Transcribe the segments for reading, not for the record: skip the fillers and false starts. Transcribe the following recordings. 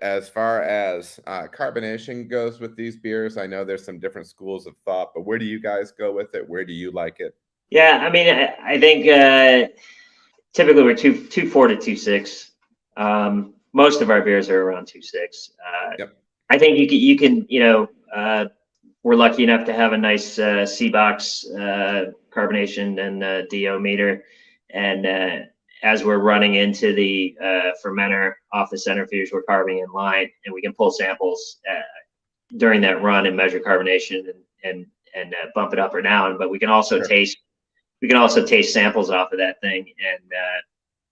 as far as carbonation goes with these beers? I know there's some different schools of thought, but where do you guys go with it? Where do you like it? Yeah, I mean, I think typically we're 2.4 to 2.6. Most of our beers are around 2.6. Yep. I think you can we're lucky enough to have a nice C-box carbonation and DO meter, and as we're running into the fermenter off the centrifuge, we're carbing in line, and we can pull samples during that run and measure carbonation and bump it up or down. But we can also Sure. taste samples off of that thing, and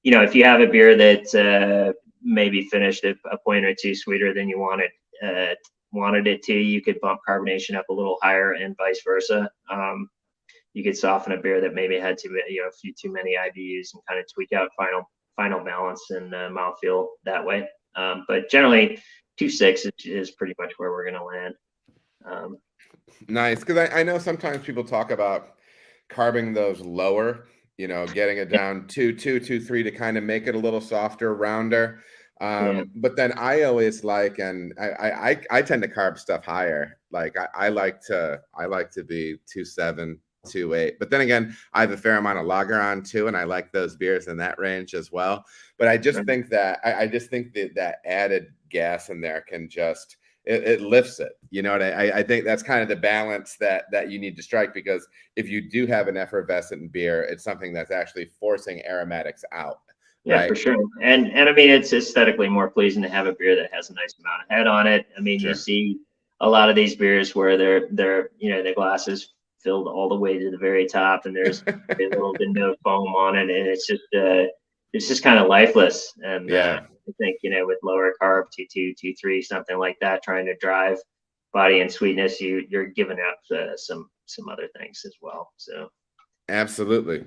if you have a beer that maybe finished a point or two sweeter than you wanted it to, you could bump carbonation up a little higher, and vice versa. You could soften a beer that maybe had a few too many IBUs, and kind of tweak out final balance and mouthfeel that way. But generally, 2.6 is pretty much where we're going to land. Nice, because I know sometimes people talk about carbing those lower, getting it down 2.3 to kind of make it a little softer, rounder. Yeah. But then I always like, and I tend to carb stuff higher. Like I like to be 2.7, 2.8. But then again, I have a fair amount of lager on too, and I like those beers in that range as well. But I just think that I just think that added gas in there can just it lifts it. I think that's kind of the balance that you need to strike, because if you do have an effervescent beer, it's something that's actually forcing aromatics out. Yeah, Right? for sure. And I mean, it's aesthetically more pleasing to have a beer that has a nice amount of head on it. I mean, Sure. you see a lot of these beers where they're the glass is filled all the way to the very top, and there's very little to no foam on it, and it's just kind of lifeless. And Yeah. I think with lower carb, 2.2, 2.3, something like that, trying to drive body and sweetness, you're giving up some other things as well. So Absolutely.